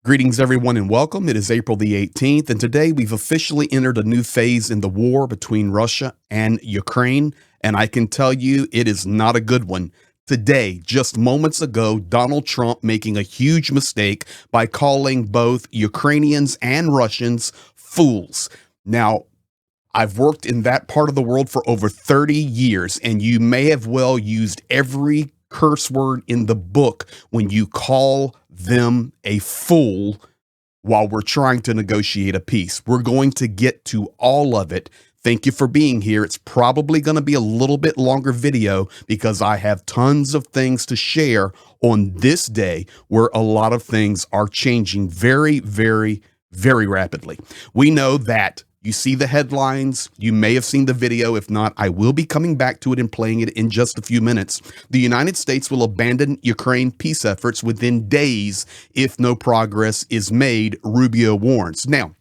Greetings, everyone, and welcome. It is April the 18th, and today we've officially entered a new phase in the war between Russia and Ukraine, and I can tell you it is not a good one. Today, just moments ago, Donald Trump making a huge mistake by calling both Ukrainians and Russians fools. Now, I've worked in that part of the world for over 30 years, and you may have well used every curse word in the book when you call them a fool while we're trying to negotiate a peace. We're going to get to all of it. Thank you for being here. It's probably going to be a little bit longer video because I have tons of things to share on this day where a lot of things are changing very, very, very rapidly. We know that you see the headlines. You may have seen the video. If not, I will be coming back to it and playing it in just a few minutes. The United States will abandon Ukraine peace efforts within days if no progress is made, Rubio warns. Now,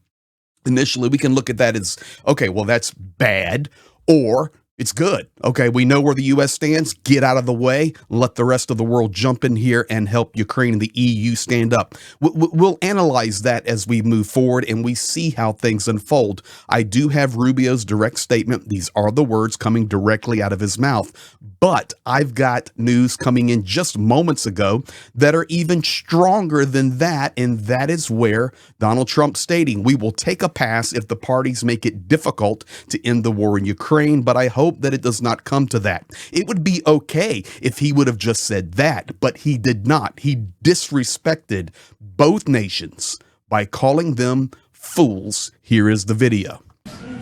initially, we can look at that as, okay, well, that's bad, or it's good. Okay, we know where the U.S. stands. Get out of the way. Let the rest of the world jump in here and help Ukraine and the EU stand up. We'll analyze that as we move forward and we see how things unfold. I do have Rubio's direct statement. These are the words coming directly out of his mouth. But I've got news coming in just moments ago that are even stronger than that. And that is where Donald Trump stating, we will take a pass if the parties make it difficult to end the war in Ukraine. But I hope that it does not come to that. It would be okay if he would have just said that, but he did not. He disrespected both nations by calling them fools. Here is the video.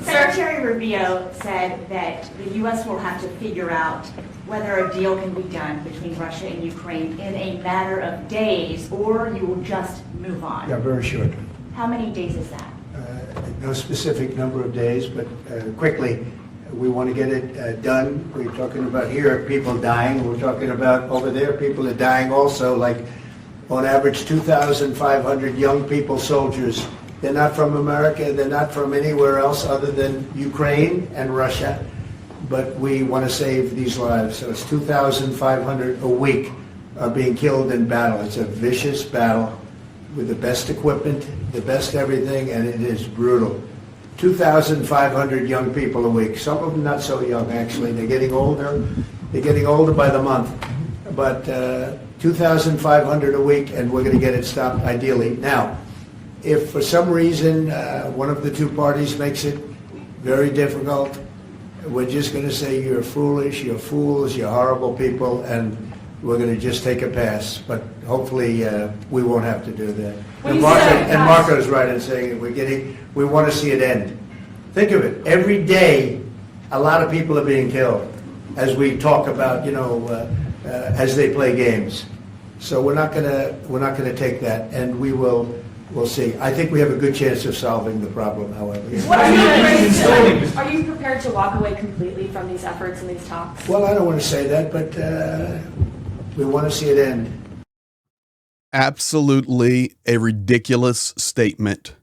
Secretary Rubio said that the U.S. will have to figure out whether a deal can be done between Russia and Ukraine in a matter of days, or you will just move on. Yeah, very short. How many days is that? No specific number of days, but quickly. We want to get it done. We're talking about here people dying. We're talking about over there people are dying also, like on average 2,500 young people, soldiers. They're not from America. They're not from anywhere else other than Ukraine and Russia. But we want to save these lives. So it's 2,500 a week are being killed in battle. It's a vicious battle with the best equipment, the best everything, and it is brutal. 2,500 young people a week. Some of them not so young, actually. They're getting older. They're getting older by the month. But 2,500 a week, and we're going to get it stopped ideally. Now, if for some reason one of the two parties makes it very difficult, we're just going to say you're foolish, you're fools, you're horrible people, and we're going to just take a pass. But hopefully we won't have to do that. And Marco's right in saying we want to see it end. Think of it. Every day, a lot of people are being killed as we talk about, as they play games. So we're not gonna take that, and we'll see. I think we have a good chance of solving the problem, however. Are you prepared to walk away completely from these efforts and these talks? Well, I don't want to say that, but we want to see it end. Absolutely a ridiculous statement.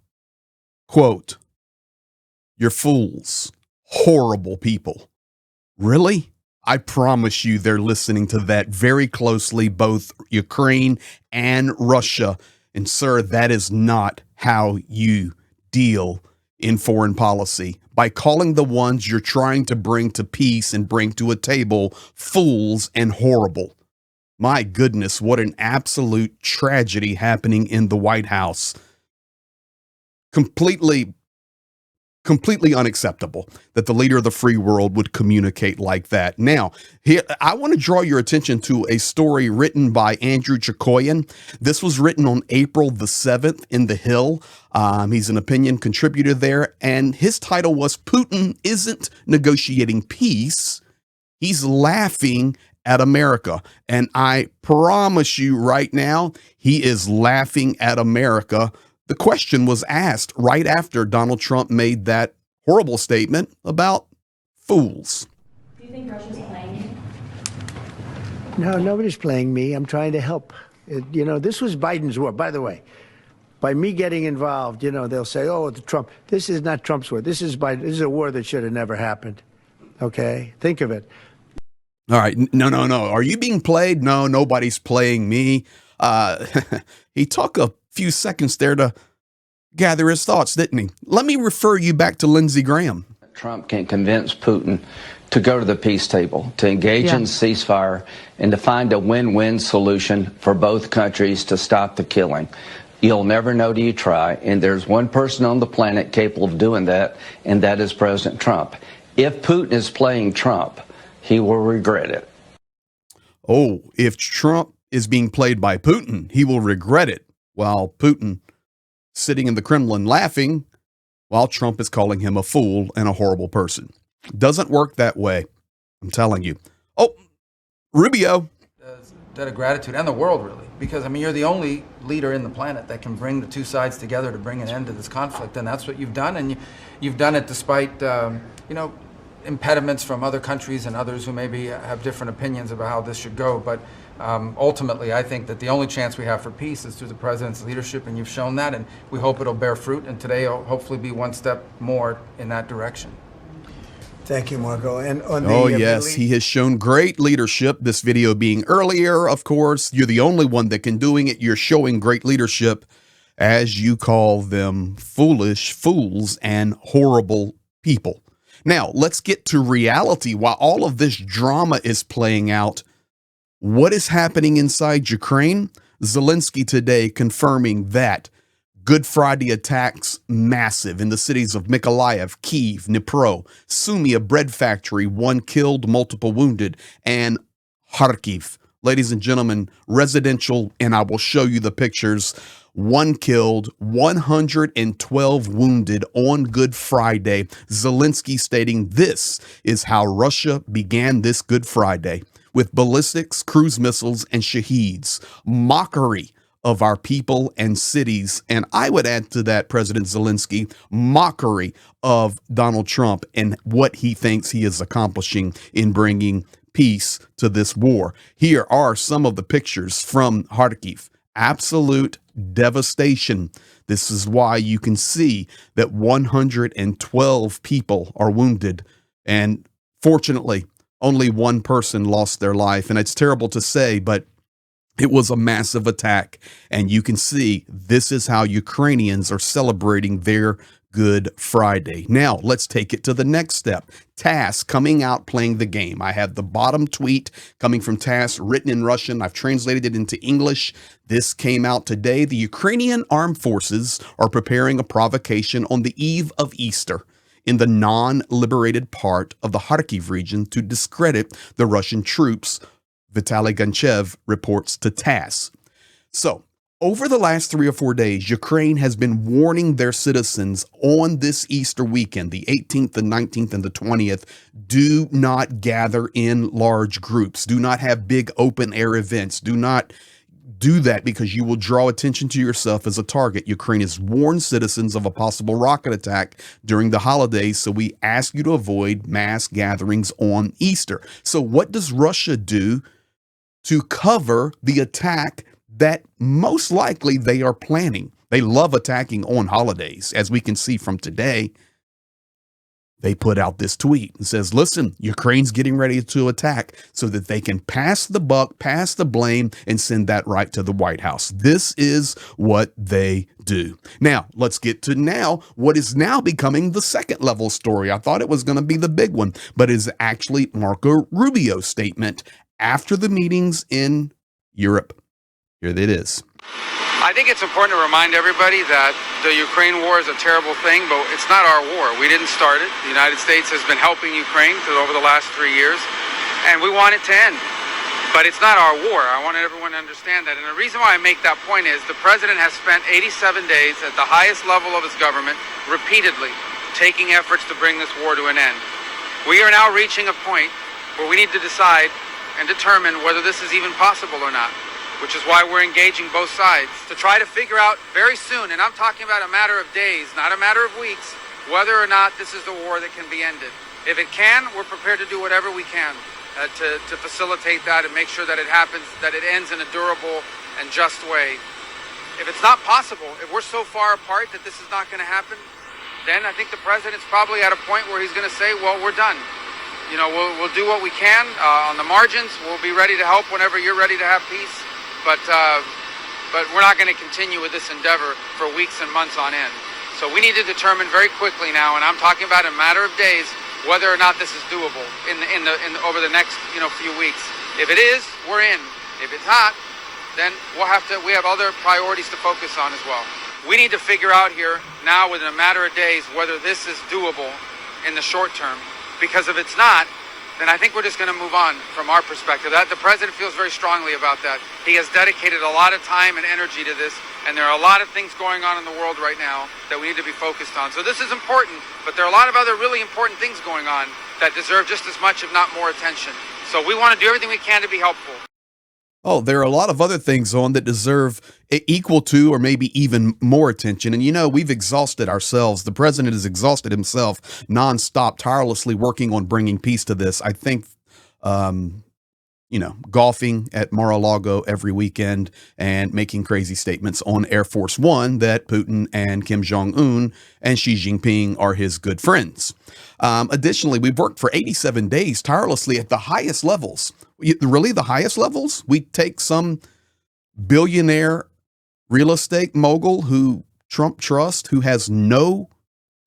Quote, you're fools, horrible people. Really? I promise you they're listening to that very closely, both Ukraine and Russia. And sir, that is not how you deal in foreign policy. By calling the ones you're trying to bring to peace and bring to a table fools and horrible. My goodness, what an absolute tragedy happening in the White House. Completely unacceptable that the leader of the free world would communicate like that. Now, here, I want to draw your attention to a story written by Andrew Chakoyan. This was written on April the 7th in The Hill. He's an opinion contributor there, and his title was Putin Isn't Negotiating Peace. He's laughing at America. And I promise you right now, he is laughing at America. The question was asked right after Donald Trump made that horrible statement about fools. Do you think Russia's playing you? No, nobody's playing me. I'm trying to help. This was Biden's war, by the way. By me getting involved, they'll say, oh, it's Trump. This is not Trump's war. This is Biden. This is a war that should have never happened. Okay? Think of it. All right. No. Are you being played? No, nobody's playing me. Uh, he took a few seconds there to gather his thoughts, didn't he? Let me refer you back to Lindsey Graham. Trump can convince Putin to go to the peace table, to engage in ceasefire, and to find a win-win solution for both countries to stop the killing. You'll never know till you try, and there's one person on the planet capable of doing that, and that is President Trump. If Putin is playing Trump, he will regret it. Oh, if Trump is being played by Putin, he will regret it. While Putin sitting in the Kremlin laughing, while Trump is calling him a fool and a horrible person. Doesn't work that way. I'm telling you. Oh, Rubio. Debt of gratitude, and the world, really, because I mean, you're the only leader in the planet that can bring the two sides together to bring an end to this conflict, and that's what you've done, and you've done it despite impediments from other countries and others who maybe have different opinions about how this should go. But ultimately, I think that the only chance we have for peace is through the president's leadership, and you've shown that, and we hope it'll bear fruit. And today, will hopefully be one step more in that direction. Thank you, Marco. And on the yes, he has shown great leadership. This video being earlier, of course, you're the only one that can doing it. You're showing great leadership as you call them foolish fools and horrible people. Now, let's get to reality. While all of this drama is playing out, what is happening inside Ukraine? Zelenskyy today confirming that Good Friday attacks massive in the cities of Mykolaiv, Kyiv, Dnipro, Sumy, a bread factory, 1 killed, multiple wounded, and Kharkiv. Ladies and gentlemen, residential, and I will show you the pictures. 1 killed, 112 wounded on Good Friday. Zelenskyy stating this is how Russia began this Good Friday, with ballistics, cruise missiles, and shaheeds. Mockery of our people and cities. And I would add to that, President Zelenskyy, mockery of Donald Trump and what he thinks he is accomplishing in bringing peace to this war. Here are some of the pictures from Kharkiv. Absolute devastation. This is why you can see that 112 people are wounded. And fortunately, only one person lost their life. And it's terrible to say, but it was a massive attack, and you can see this is how Ukrainians are celebrating their Good Friday. Now, let's take it to the next step. TASS coming out playing the game. I have the bottom tweet coming from TASS written in Russian. I've translated it into English. This came out today. The Ukrainian armed forces are preparing a provocation on the eve of Easter in the non-liberated part of the Kharkiv region to discredit the Russian troops, Vitaly Ganchev reports to TASS. So, over the last 3 or 4 days, Ukraine has been warning their citizens on this Easter weekend, the 18th, the 19th, and the 20th, do not gather in large groups. Do not have big open-air events. Do not do that because you will draw attention to yourself as a target. Ukraine has warned citizens of a possible rocket attack during the holidays, so we ask you to avoid mass gatherings on Easter. So what does Russia do to cover the attack that most likely they are planning? They love attacking on holidays. As we can see from today, they put out this tweet and says, listen, Ukraine's getting ready to attack so that they can pass the buck, pass the blame, and send that right to the White House. This is what they do. Now, let's get to now what is now becoming the second level story. I thought it was going to be the big one, but it is actually Marco Rubio's statement after the meetings in Europe. Here it is. I think it's important to remind everybody that the Ukraine war is a terrible thing, but it's not our war. We didn't start it. The United States has been helping Ukraine over the last 3 years, and we want it to end. But it's not our war. I want everyone to understand that. And the reason why I make that point is the president has spent 87 days at the highest level of his government repeatedly taking efforts to bring this war to an end. We are now reaching a point where we need to decide and determine whether this is even possible or not, which is why we're engaging both sides to try to figure out very soon, and I'm talking about a matter of days, not a matter of weeks, whether or not this is the war that can be ended. If it can, we're prepared to do whatever we can to facilitate that and make sure that it happens, that it ends in a durable and just way. If it's not possible, if we're so far apart that this is not going to happen, then I think the president's probably at a point where he's going to say, well, we're done. You know, we'll do what we can on the margins. We'll be ready to help whenever you're ready to have peace. But but we're not going to continue with this endeavor for weeks and months on end. So we need to determine very quickly now, and I'm talking about in a matter of days, whether or not this is doable over the next few weeks. If it is, we're in. If it's not, then we have other priorities to focus on as well. We need to figure out here now within a matter of days whether this is doable in the short term, because if it's not, then I think we're just going to move on from our perspective. That the president feels very strongly about that. He has dedicated a lot of time and energy to this, and there are a lot of things going on in the world right now that we need to be focused on. So this is important, but there are a lot of other really important things going on that deserve just as much, if not more, attention. So we want to do everything we can to be helpful. Oh, there are a lot of other things on that deserve equal to or maybe even more attention. And, we've exhausted ourselves. The president has exhausted himself nonstop, tirelessly working on bringing peace to this. I think, golfing at Mar-a-Lago every weekend and making crazy statements on Air Force One that Putin and Kim Jong-un and Xi Jinping are his good friends. Additionally, we've worked for 87 days tirelessly at the highest levels. Really, the highest levels? We take some billionaire real estate mogul who Trump trusts, who has no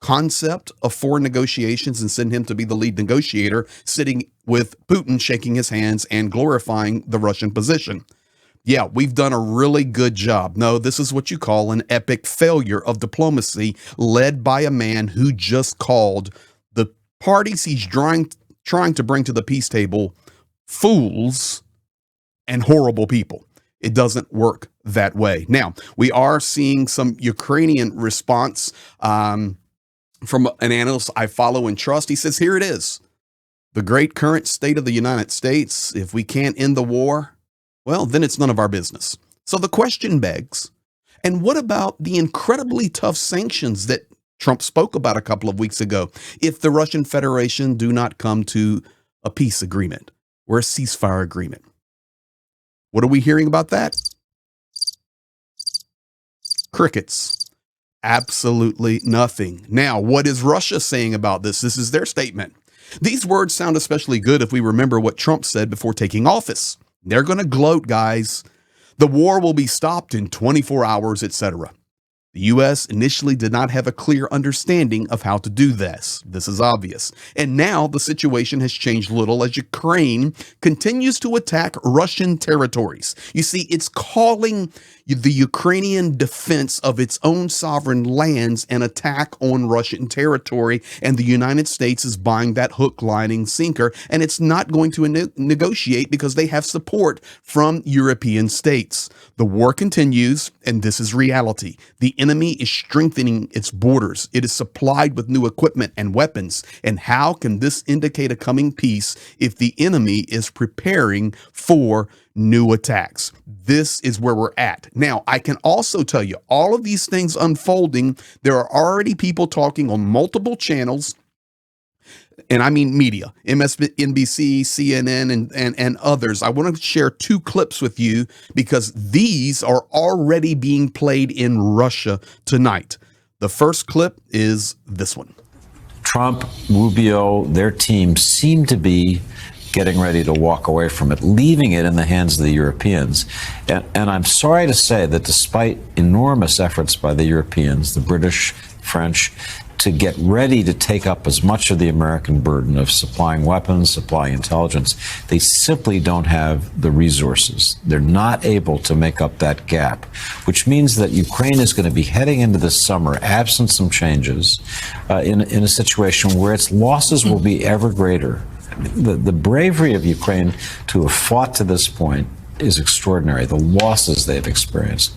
concept of foreign negotiations, and send him to be the lead negotiator, sitting with Putin, shaking his hands and glorifying the Russian position. Yeah, we've done a really good job. No, this is what you call an epic failure of diplomacy, led by a man who just called the parties he's trying to bring to the peace table fools and horrible people. It doesn't work that way. Now, we are seeing some Ukrainian response from an analyst I follow and trust. He says, here it is. The great current state of the United States. If we can't end the war, well, then it's none of our business. So the question begs, and what about the incredibly tough sanctions that Trump spoke about a couple of weeks ago? If the Russian Federation do not come to a peace agreement or a ceasefire agreement. What are we hearing about that? Crickets. Absolutely nothing. Now, what is Russia saying about this? This is their statement. These words sound especially good if we remember what Trump said before taking office. They're going to gloat, guys. The war will be stopped in 24 hours, etc. The U.S. initially did not have a clear understanding of how to do this. This is obvious. And now the situation has changed little as Ukraine continues to attack Russian territories. You see, it's calling the Ukrainian defense of its own sovereign lands an attack on Russian territory, and the United States is buying that hook, line, and sinker, and it's not going to negotiate because they have support from European states. The war continues, and this is reality. The enemy is strengthening its borders. It is supplied with new equipment and weapons. And how can this indicate a coming peace if the enemy is preparing for new attacks? This is where we're at. Now, I can also tell you, all of these things unfolding, there are already people talking on multiple channels, and I mean media, MSNBC, CNN, and others. I want to share two clips with you because these are already being played in Russia tonight. The first clip is this one. Trump, Rubio, their team seem to be getting ready to walk away from it, leaving it in the hands of the Europeans. And I'm sorry to say that despite enormous efforts by the Europeans, the British, French, to get ready to take up as much of the American burden of supplying weapons, supplying intelligence, they simply don't have the resources. They're not able to make up that gap, which means that Ukraine is going to be heading into this summer, absent some changes, in a situation where its losses will be ever greater. The bravery of Ukraine to have fought to this point is extraordinary, the losses they've experienced.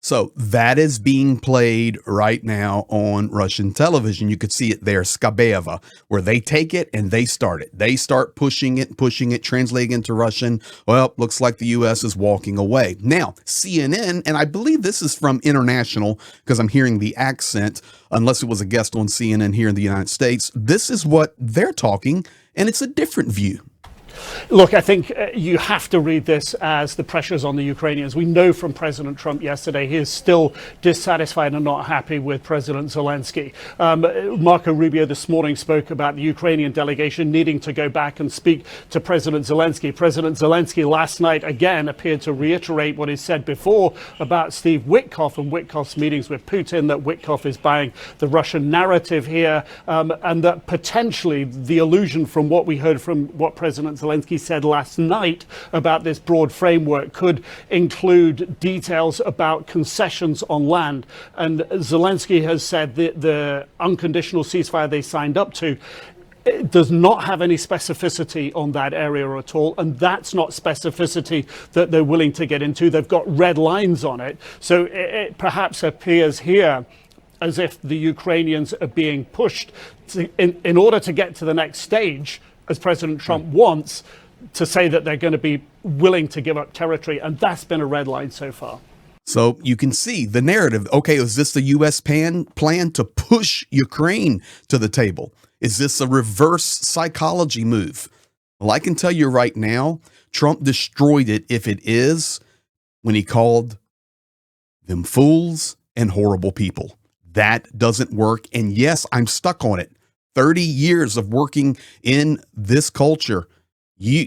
So that is being played right now on Russian television. You could see it there, Skabeva, where they take it and they start it. They start pushing it, translating into Russian. Well, looks like the U.S. is walking away. Now, CNN, and I believe this is from International because I'm hearing the accent, unless it was a guest on CNN here in the United States. This is what they're talking, and it's a different view. Look, I think you have to read this as the pressures on the Ukrainians. We know from President Trump yesterday he is still dissatisfied and not happy with President Zelensky. Marco Rubio this morning spoke about the Ukrainian delegation needing to go back and speak to President Zelensky. President Zelensky last night again appeared to reiterate what he said before about Steve Witkoff and Witkoff's meetings with Putin, that Witkoff is buying the Russian narrative here, and that potentially the illusion from what we heard from what President Zelensky said last night about this broad framework could include details about concessions on land. And Zelensky has said that the unconditional ceasefire they signed up to does not have any specificity on that area at all, and that's not specificity that they're willing to get into. They've got red lines on it, so it perhaps appears here as if the Ukrainians are being pushed in order to get to the next stage, as President Trump wants, to say that they're going to be willing to give up territory, and that's been a red line so far. So you can see the narrative. Okay, is this the U.S. plan to push Ukraine to the table? Is this a reverse psychology move? Well, I can tell you right now, Trump destroyed it if it is, when he called them fools and horrible people. That doesn't work. And yes, I'm stuck on it. 30 years of working in this culture. You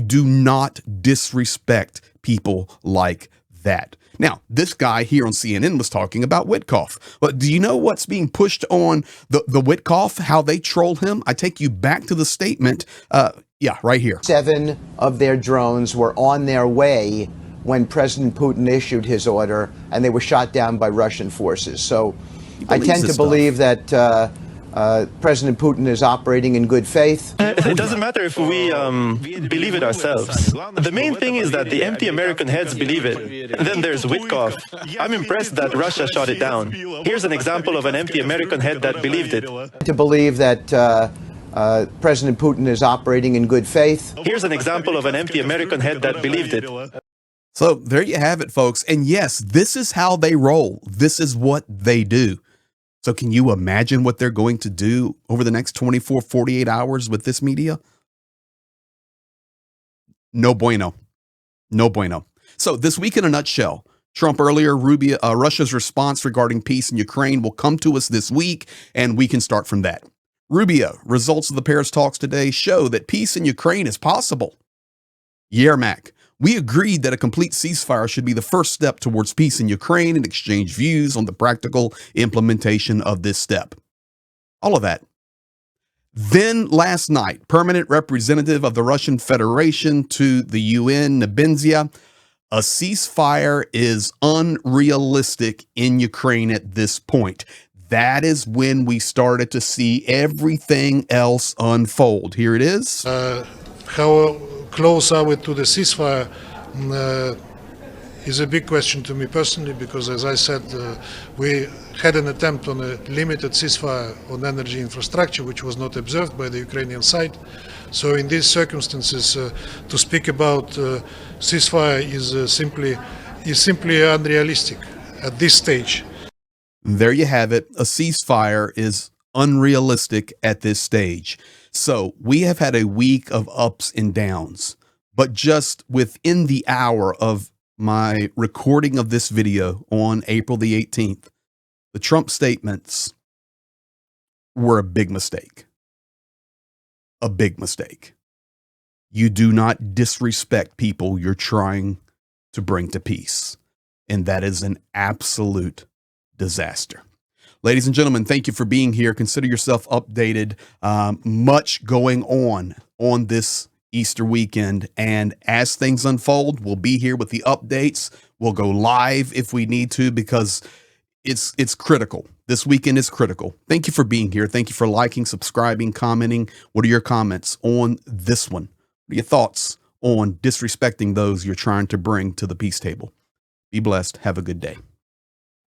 do not disrespect people like that. Now, this guy here on CNN was talking about Witkoff. But do you know what's being pushed on the Witkoff, how they troll him? I take you back to the statement. Yeah, right here. 7 of their drones were on their way when President Putin issued his order, and they were shot down by Russian forces. So I tend to believe that President Putin is operating in good faith. It doesn't matter if we believe it ourselves. The main thing is that the empty American heads believe it. And then there's Witkoff. I'm impressed that Russia shot it down. Here's an example of an empty American head that believed it. To believe that President Putin is operating in good faith. Here's an example of an empty American head that believed it. So there you have it, folks. And yes, this is how they roll. This is what they do. So can you imagine what they're going to do over the next 24, 48 hours with this media? No bueno. No bueno. So this week in a nutshell, Trump earlier, Russia's response regarding peace in Ukraine will come to us this week, and we can start from that. Rubio, results of the Paris talks today show that peace in Ukraine is possible. Yermak, we agreed that a complete ceasefire should be the first step towards peace in Ukraine and exchange views on the practical implementation of this step. All of that. Then last night, permanent representative of the Russian Federation to the UN, Nebenzia, a ceasefire is unrealistic in Ukraine at this point. That is when we started to see everything else unfold. Here it is. How close are we to the ceasefire is a big question to me personally, because as I said, we had an attempt on a limited ceasefire on energy infrastructure, which was not observed by the Ukrainian side. So in these circumstances, to speak about ceasefire is simply unrealistic at this stage. There you have it. A ceasefire is unrealistic at this stage. So we have had a week of ups and downs, but just within the hour of my recording of this video on April the 18th, the Trump statements were a big mistake. A big mistake. You do not disrespect people you're trying to bring to peace. And that is an absolute disaster. Ladies and gentlemen, thank you for being here. Consider yourself updated. Much going on this Easter weekend. And as things unfold, we'll be here with the updates. We'll go live if we need to, because it's critical. This weekend is critical. Thank you for being here. Thank you for liking, subscribing, commenting. What are your comments on this one? What are your thoughts on disrespecting those you're trying to bring to the peace table? Be blessed. Have a good day.